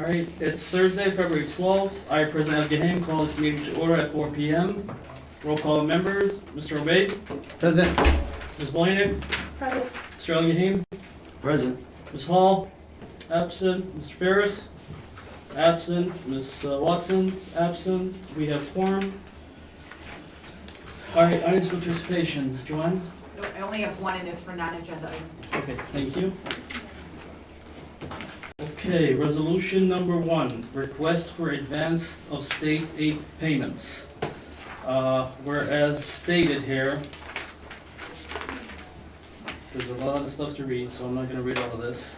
right, it's Thursday, February 12th. I, President Abgaham, call this meeting to order at 4 p.m. Roll call members, Mr. Obey, Present. Ms. Blaney, Present. Mr. Abgaham, Present. Ms. Hall, absent, Mr. Ferris, absent, Ms. Watson, absent, we have quorum. All right, audience participation, Joanne? No, I only have one, and it's for non-agenda items. Okay, thank you. Okay, resolution number 1, request for advance of state aid payments. Whereas stated here, there's a lot of stuff to read, so I'm not gonna read all of this.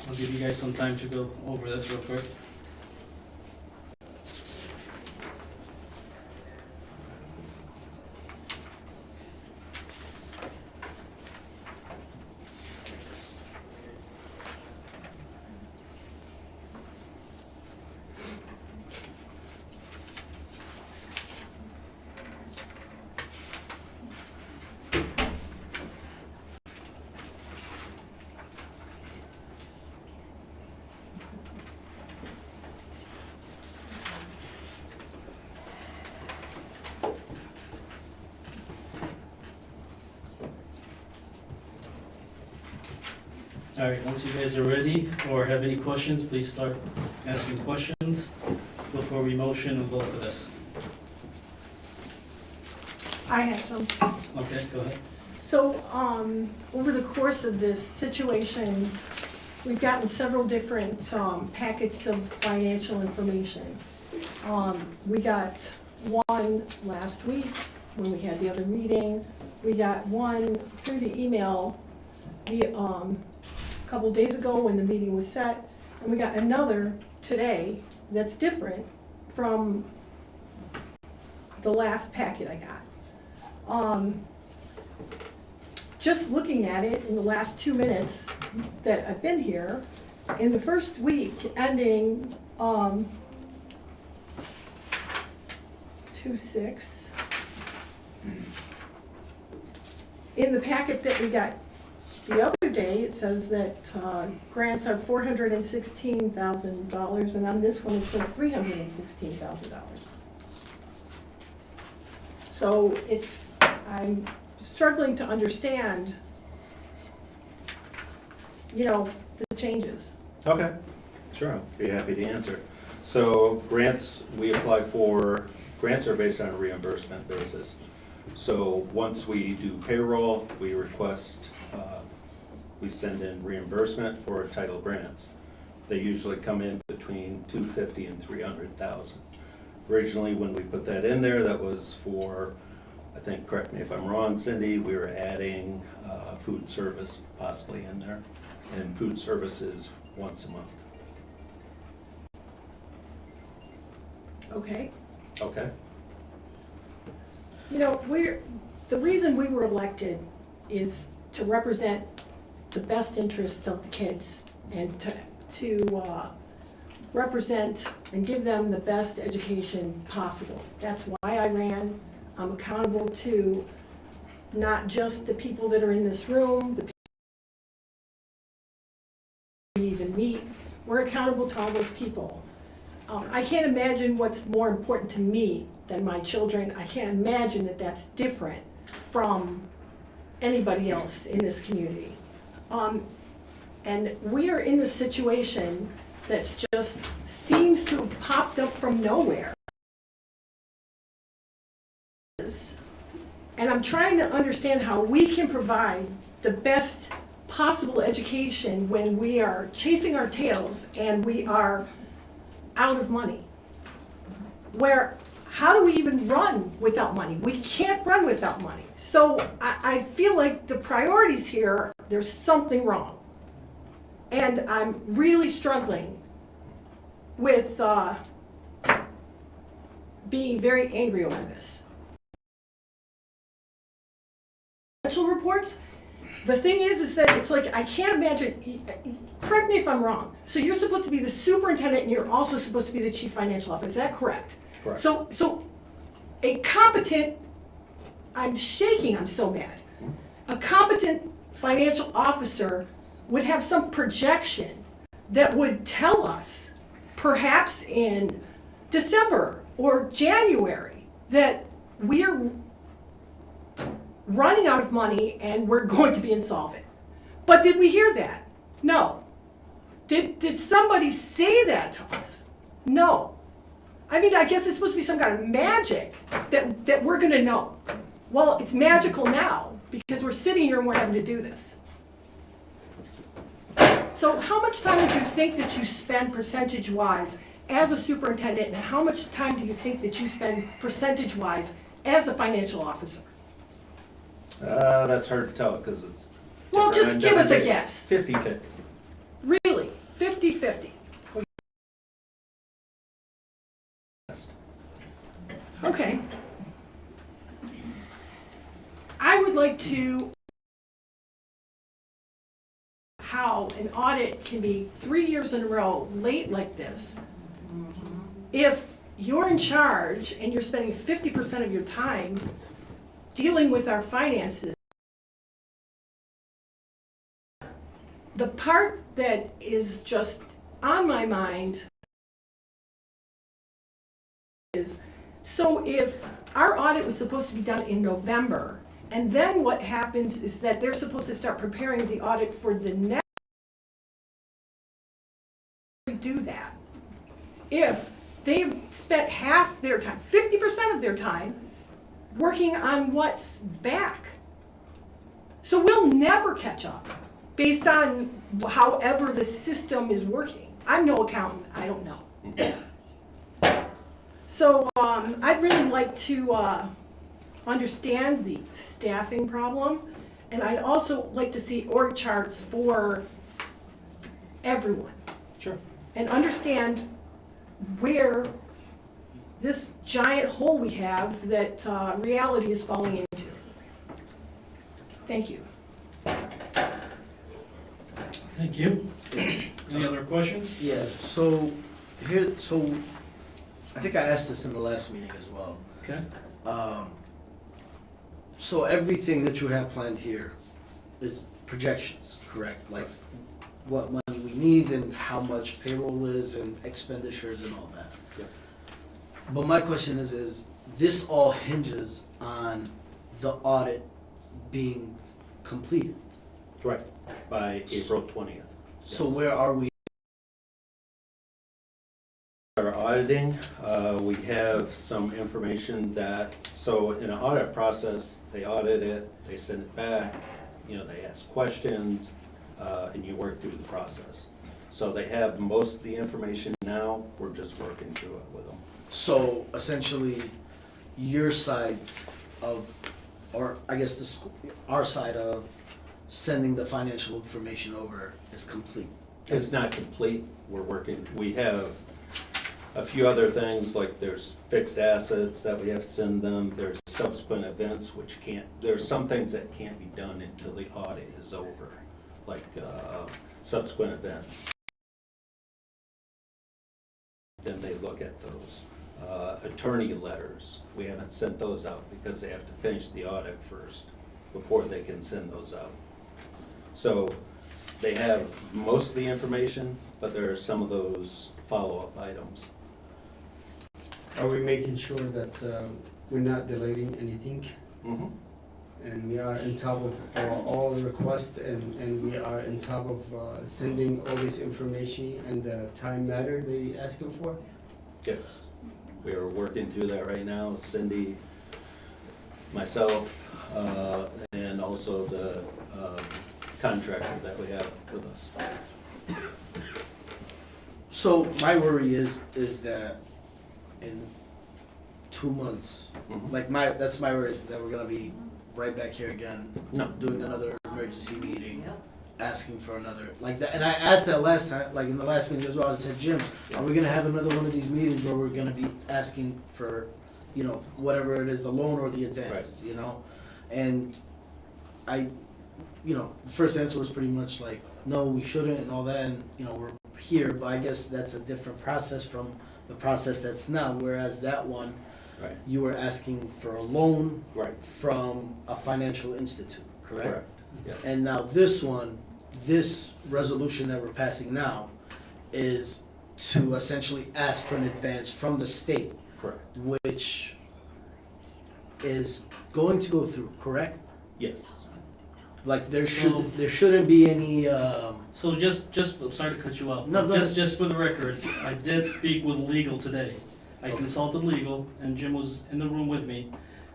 I'll give you guys some time to go over this real quick. All right, once you guys are ready or have any questions, please start asking questions before we motion and vote for this. I have some. Okay, go ahead. So, over the course of this situation, we've gotten several different, packets of financial information. We got one last week when we had the other meeting. We got one through the email, a couple days ago when the meeting was set, and we got another today that's different from the last packet I got. Just looking at it in the last 2 minutes that I've been here, in the first week ending 2/6, in the packet that we got the other day, it says that grants are $416,000, and on this one it says $316,000. So I'm struggling to understand, the changes. Okay, sure, I'll be happy to answer. So grants, we apply for, grants are based on a reimbursement basis. So once we do payroll, we request, we send in reimbursement for title grants. They usually come in between $250,000 and $300,000. Originally, when we put that in there, that was for, I think, correct me if I'm wrong, Cindy, we were adding food service possibly in there, and food services once a month. Okay. Okay? The reason we were elected is to represent the best interest of the kids and to represent and give them the best education possible. That's why I ran. I'm accountable to not just the people that are in this room, the people we even meet. We're accountable to all those people. I can't imagine what's more important to me than my children. I can't imagine that that's different from anybody else in this community. And we are in this situation that just seems to have popped up from nowhere. And I'm trying to understand how we can provide the best possible education when we are chasing our tails and we are out of money. How do we even run without money? We can't run without money. So I feel like the priorities here, there's something wrong. And I'm really struggling with being very angry over this. Financial reports, the thing is that it's like, I can't imagine, correct me if I'm wrong, so you're supposed to be the superintendent and you're also supposed to be the chief financial officer, is that correct? Correct. So a competent, I'm shaking, I'm so mad. A competent financial officer would have some projection that would tell us, perhaps in December or January, that we're running out of money and we're going to be insolvent. But did we hear that? No. Did somebody say that to us? No. I mean, I guess it's supposed to be some kind of magic that we're gonna know. Well, it's magical now because we're sitting here and we're having to do this. So how much time do you think that you spend percentage-wise as a superintendent, and how much time do you think that you spend percentage-wise as a financial officer? That's hard to tell, because it's. Well, different just on give us a different days. guess. 50-50. Really? 50-50? Okay. I would like to how an audit can be 3 years in a row late like this. If you're in charge and you're spending 50% of your time dealing with our finances, the part that is just on my mind is, so if our audit was supposed to be done in November, and then what happens is that they're supposed to start preparing the audit for the next, do that. If they've spent half their time, 50% of their time, working on what's back. So we'll never catch up based on however the system is working. I'm no accountant, I don't know. So I'd really like to understand the staffing problem, and I'd also like to see org charts for everyone. Sure. And understand where this giant hole we have that reality is falling into. Thank you. Thank you. Any other questions? Yeah, so I think I asked this in the last meeting as well. Okay. So everything that you have planned here is projections, correct? Like what money we need and how much payroll is and expenditures and all that. Yeah. But my question is this all hinges on the audit being completed? Right, by April 20th. So Yes. where are we? Our auditing, we have some information that, so in an audit process, they audit it, they send it back, they ask questions, and you work through the process. So they have most of the information now, we're just working through it with them. So essentially, your side of, or I guess our side of sending the financial information over is complete. It's not complete, we're working, we have a few other things, like there's fixed assets that we have to send them, there's subsequent events which there's some things that can't be done until the audit is over, like subsequent events. Then they look at those. Attorney letters, we haven't sent those out because they have to finish the audit first before they can send those out. So they have most of the information, but there are some of those follow-up items. Are we making sure that we're not delaying anything? Mm-hmm. And we are on top of all the requests, and we are on top of sending all this information and the time matter they asking for? Yes, we are working through that right now. Cindy, myself, and also the contractor that we have with us. So my worry is that in 2 months, Mhm. that's my worry, is that we're gonna be right back here again, No. doing another emergency meeting, asking for another, like that. And I asked that last time, like in the last meeting as well, I said, Jim, are we gonna have another one of these meetings where we're gonna be asking for, whatever it is, the loan or the advance, And the first answer was pretty much like, no, we shouldn't and all that, and, we're here, but I guess that's a different process from the process that's now, whereas that one, Right. you were asking for a loan Right. from a financial institute, correct? Yes. And now this one, this resolution that we're passing now, is to essentially ask for an advance from the state, Correct. which is going to go through, correct? Yes. Like there So- shouldn't be any, So just, I'm sorry to cut you off. No, go Just for the records, I did speak with legal today. I Okay. consulted legal, and Jim was in the room with me.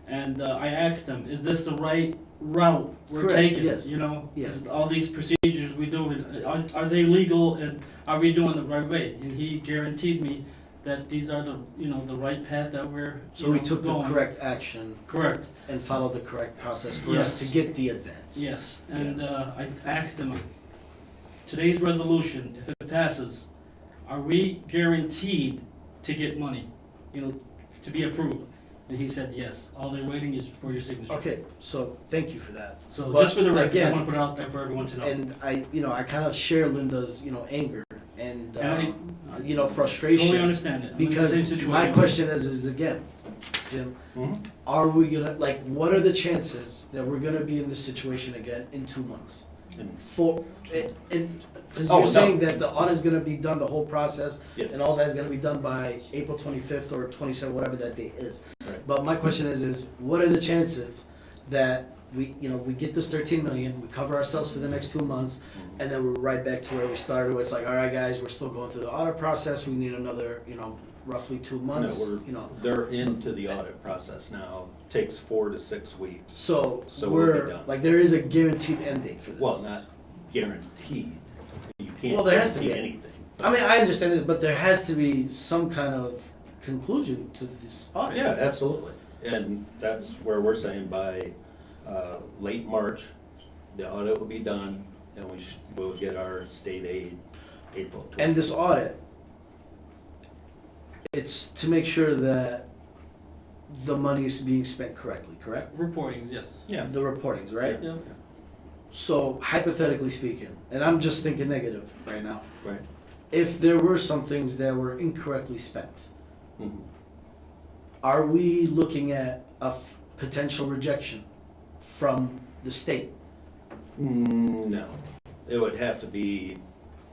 And I asked him, is this the right route we're Correct, taking? yes. You know, Yes. is all these procedures we do, are they legal and are we doing the right way? And he guaranteed me that these are the, the right path that we're, so we took the going. correct action Correct, and followed the correct process for us to Yes. get the advance. yes. And I asked him, today's resolution, if it passes, are we guaranteed to get money, to be approved? And he said, yes, all they're waiting is for your signature. Okay, so thank you for that. So But just for the record, I again- want to put it out there for everyone to know. And I kind of share Linda's, anger and, And frustration. Totally understand it. I'm in the same Because situation. my question is again, Jim, Mhm. are we gonna, like, what are the chances that we're gonna be in this situation again in 2 months? And- Because Oh, you're no. saying that the audit's gonna be done, the whole process, Yes. and all that's gonna be done by April 25th or 27th, whatever that date is. Right. But my question is what are the chances that we get this 13 million, we cover ourselves for the next 2 months, and then we're right back to where we started, where it's like, all right, guys, we're still going through the audit process, we need another, roughly 2 months, They're into the audit process now. Takes 4 to 6 weeks. So So we'll be we're, done. like, there is a guaranteed end date for this. Well, not guaranteed. You can't Well, there has to guarantee be. anything. I mean, I understand it, but there has to be some kind of conclusion to this audit. Yeah, absolutely. And that's where we're saying by late March, the audit will be done and we'll get our state aid April 20th. And this audit, it's to make sure that the money is being spent correctly, correct? Reportings, yes. Yeah. The reportings, right? Yeah. So hypothetically speaking, and I'm just thinking negative right now, Right. if there were some things that were incorrectly spent, Mhm. are we looking at a potential rejection from the state? No. It would have to be,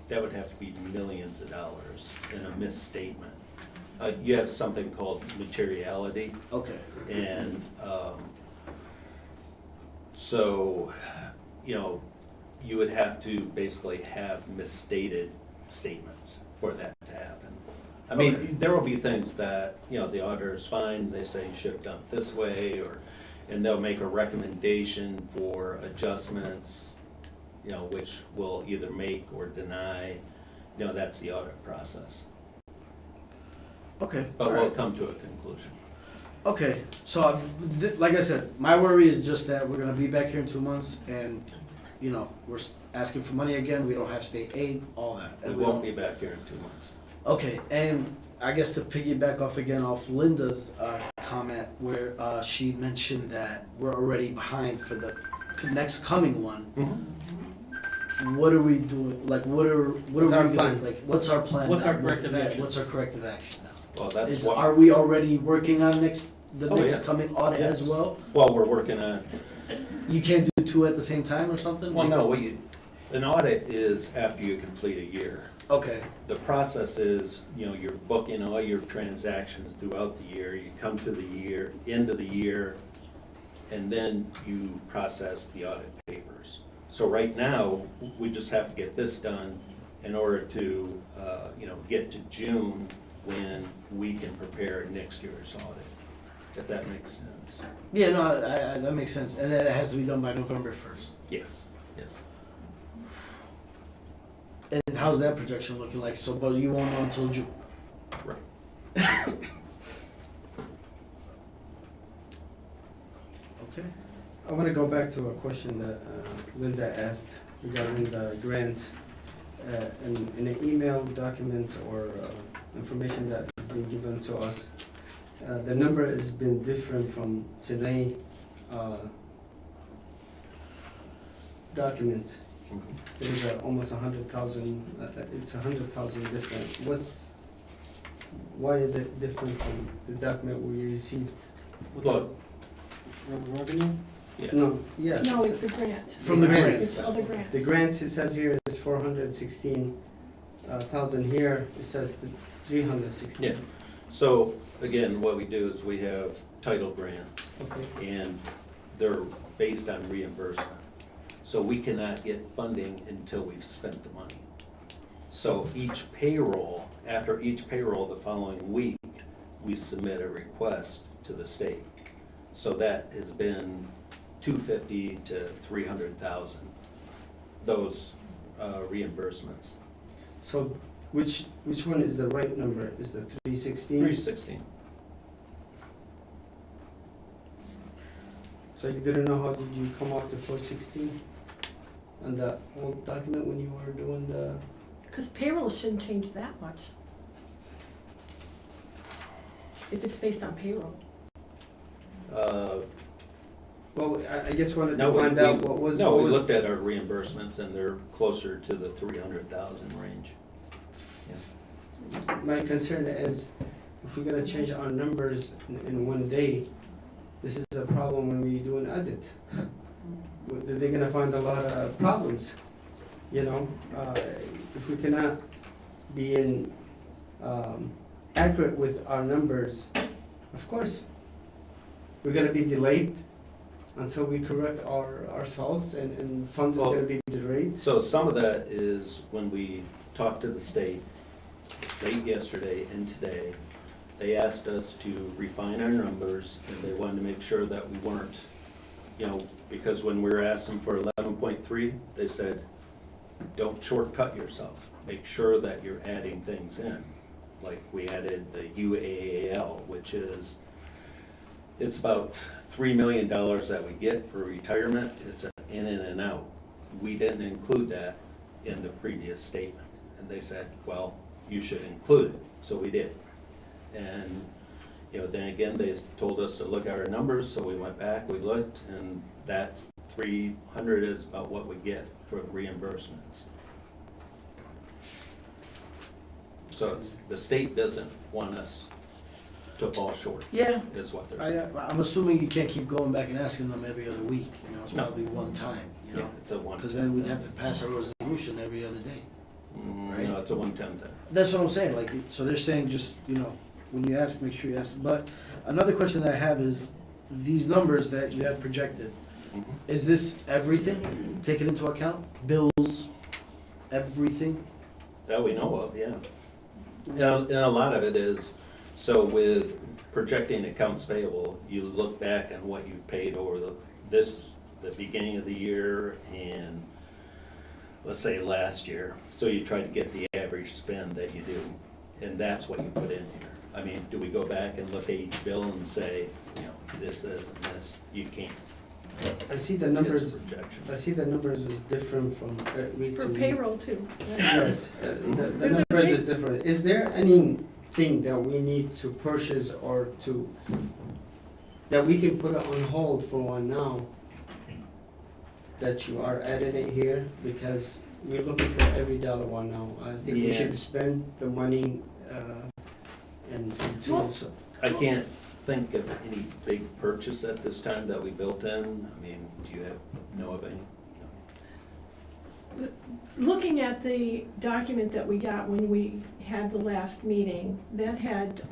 that would have to be millions of dollars in a misstatement. You have something called materiality. Okay. And so, you would have to basically have misstated statements for that to happen. I mean, Okay. there will be things that, the auditor's fine, they say you should have done it this way, and they'll make a recommendation for adjustments, which will either make or deny. That's the audit process. Okay. But all we'll right. come to a conclusion. Okay, so like I said, my worry is just that we're gonna be back here in 2 months, and we're asking for money again. We don't have state aid, all that. We And won't don't- be back here in 2 months. Okay, and I guess to piggyback off Linda's comment, where she mentioned that we're already behind for the next coming one. What are we doing? Like, what are What's we our doing? plan? Like, what's our plan? What's now? our corrective Yeah, action? What's our corrective action now? Well, that's what. Are we already working on the Oh, next yeah. coming audit as Yes. well? Well, we're working on, You can't do 2 at the same time or something? well, no, an audit is after you complete a year. Okay, The process is, you're booking all your transactions throughout the year, you come to the end of the year, and then you process the audit papers. So right now, we just have to get this done in order to, get to June when we can prepare next year's audit, if that makes sense. yeah, no, I that makes sense, and it has to be done by November 1st. Yes, yes. And how's that projection looking like? So, but you won't know until June? Right. Okay. I want to go back to a question that Linda asked regarding the grant. In an email document or information that has been given to us, the number has been different from today document. It is almost 100,000. It's 100,000 different. Why is it different from the document we received? Well, Revenue? yeah. No. Yes. No, it's a grant. From the grant. It's other grants. The grant, it says here, is 416, thousand here, it says 360. Yeah. So, again, what we do is we have title grants, Okay, and they're based on reimbursement. So we cannot get funding until we've spent the money. So each payroll, after each payroll the following week, we submit a request to the state. So that has been 250 to 300,000, those reimbursements. so which one is the right number? Is the 316? 316. So you didn't know how did you come up to 416 on that old document when you were doing the? Because payroll shouldn't change that much. If it's based on payroll. Well, I just wanted No, to find out what was. No, what we was- looked at our reimbursements and they're closer to the 300,000 range. My concern is, if we're gonna change our numbers in one day, this is a problem when we do an audit. They're gonna find a lot of problems, you know? If we cannot be accurate with our numbers, of course, we're gonna be delayed until we correct ourselves, and funds is Well- gonna be delayed. So some of that is when we talked to the state late yesterday and today, they asked us to refine our numbers, and they wanted to make sure that we weren't, you know, because when we were asking for 11.3, they said, don't shortcut yourself. Make sure that you're adding things in. Like we added the UAAL, which is, it's about $3 million that we get for retirement. It's an in and out. We didn't include that in the previous statement. And they said, well, you should include it. So we did. And, you know, then again, they told us to look at our numbers, so we went back, we looked, and that's 300 is about what we get for reimbursements. So it's, the state doesn't want us to fall short, Yeah, is what they're saying. I'm assuming you can't keep going back and asking them every other week, you know, it's No. probably one time, you Yeah, know? it's a 1/10. Because then we'd have to pass a resolution every other day. right? No, it's a 1/10 thing. That's what I'm saying, like, so they're saying just, you know, when you ask, make sure you ask. But another question that I have is, these numbers that you have projected, Mhm. is this everything taken into account? Bills, everything? That we know of, yeah. And a lot of it is, so with projecting accounts payable, you look back on what you paid over the beginning of the year and, let's say, last year. So you try to get the average spend that you do, and that's what you put in here. I mean, do we go back and look at each bill and say, you know, this, and this? You can't. I see the It's numbers, a projection. I see the numbers is different from week to For week. payroll too. Yes, the There's a numbers big- is different. Is there anything that we need to purchase or that we can put it on hold for one now? That you are adding it here, because we're looking for every dollar one now. I think we Yeah. should spend the money, and Well- so. I can't think of any big purchase at this time that we built in. I mean, do you know of any? Looking at the document that we got when we had the last meeting, that had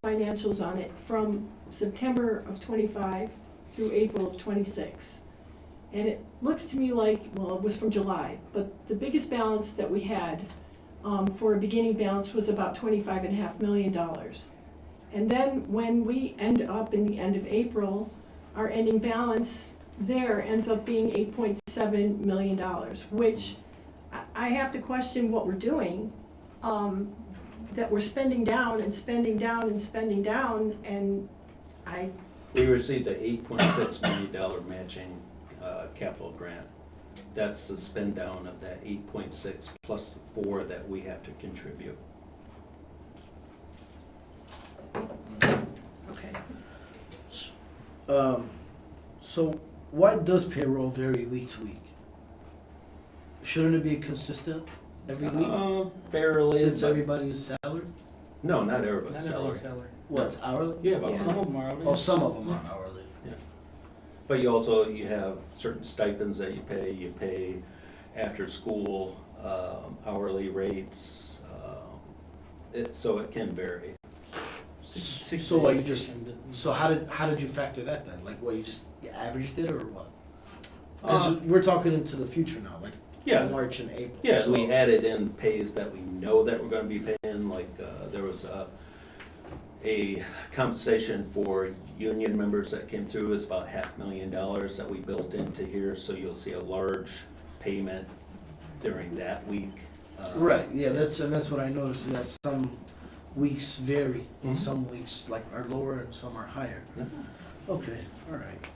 financials on it from September of '25 through April of '26. And it looks to me like, well, it was from July, but the biggest balance that we had for a beginning balance was about $25.5 million. And then when we end up in the end of April, our ending balance there ends up being $8.7 million, which I have to question what we're doing, that we're spending down and spending down and spending down, and We received a $8.6 million matching capital grant. That's the spend down of that 8.6 plus the 4 that we have to contribute. okay. So why does payroll vary week to week? Shouldn't it be consistent every week? Barely. Since but- everybody is salaried? No, not everybody's salary. What, it's hourly? Yeah, but Yeah. Some of them are. Oh, some of them are hourly. But you also, you have certain stipends that you pay after school hours hourly rates, so it can vary. So what, you just, so how did you factor that then? Like, what, you averaged it or what? Because we're talking into the future now, like Yeah, March and April. yeah, so- we added in pays that we know that we're gonna be paying, like, there was a compensation for union members that came through, is about $500,000 that we built into here, so you'll see a large payment during that week. Right, yeah, that's what I noticed, is that some weeks vary, and Mhm. some weeks like are lower and some are higher. Yeah. Okay, all right.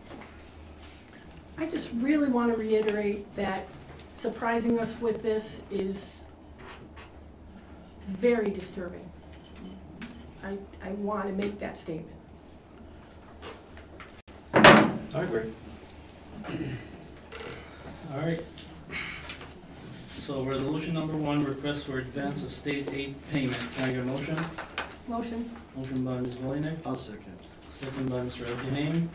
I just really want to reiterate that surprising us with this is very disturbing. I want to make that statement. I agree. All right. So resolution number 1, request for advance of state aid payment. Can I get a motion? Motion? Motion by Ms. Volinick, I'll second. second by Mr. Abdahane.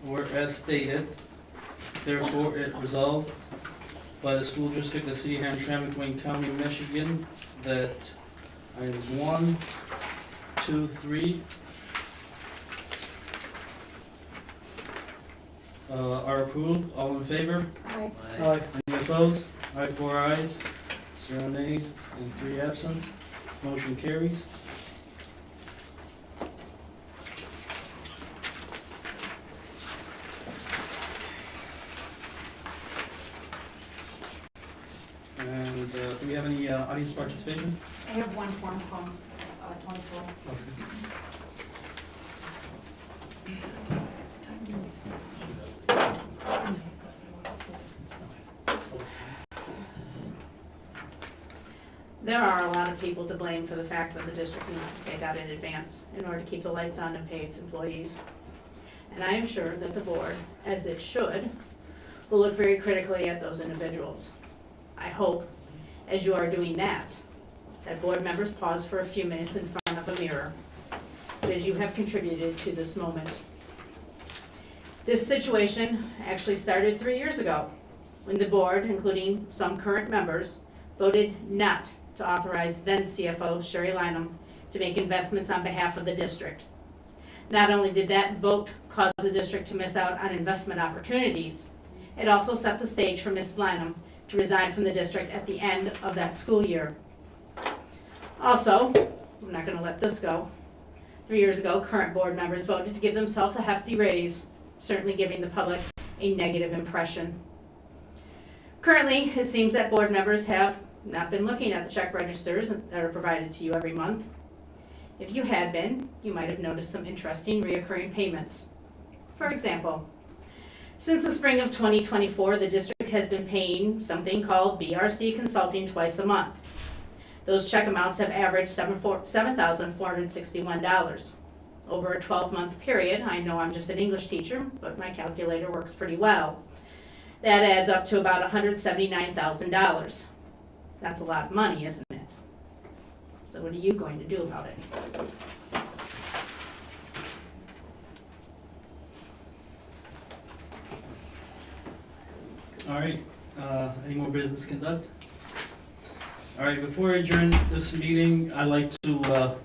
Whereas stated, therefore it resolved by the school district of the city of Hamtramck, Wayne County, Michigan, that items 1, 2, 3 are approved. All in favor? Aye. Any opposed? 4 ayes, 0 nays, and 3 absent. Motion carries. And do we have any audience participation? I have one form from 24. There are a lot of people to blame for the fact that the district needs to pay that in advance in order to keep the lights on and pay its employees. And I am sure that the board, as it should, will look very critically at those individuals. I hope, as you are doing that board members pause for a few minutes in front of a mirror, because you have contributed to this moment. This situation actually started 3 years ago, when the board, including some current members, voted not to authorize then CFO Sherry Lynham to make investments on behalf of the district. Not only did that vote cause the district to miss out on investment opportunities, it also set the stage for Ms. Lynham to resign from the district at the end of that school year. Also, I'm not gonna let this go. 3 years ago, current board members voted to give themselves a hefty raise, certainly giving the public a negative impression. Currently, it seems that board members have not been looking at the check registers that are provided to you every month. If you had been, you might have noticed some interesting reoccurring payments. For example, since the spring of 2024, the district has been paying something called BRC Consulting twice a month. Those check amounts have averaged $7,461. Over a 12-month period, I know I'm just an English teacher, but my calculator works pretty well. That adds up to about $179,000. That's a lot of money, isn't it? So what are you going to do about it? All right, any more business conduct? All right, before I adjourn this meeting, I'd like to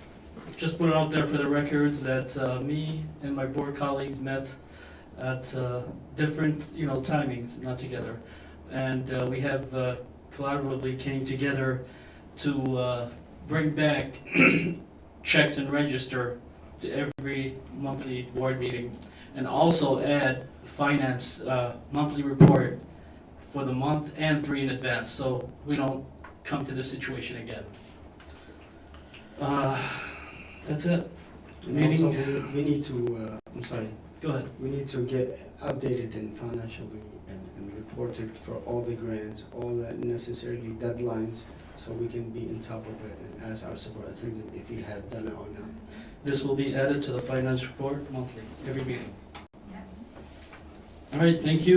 just put it out there for the records that me and my board colleagues met at different, timings, not together. And we have collaboratively came together to bring back checks and register to every monthly board meeting, and also add finance monthly report for the month and 3 in advance, so we don't come to this situation again. That's it. And also, we need to, Go ahead. we need to get updated and financially and reported for all the grants, all the necessarily deadlines, so we can be on top of it and ask our superintendent if he had done it or not. This will be added to the finance report monthly, every meeting. All right, thank you.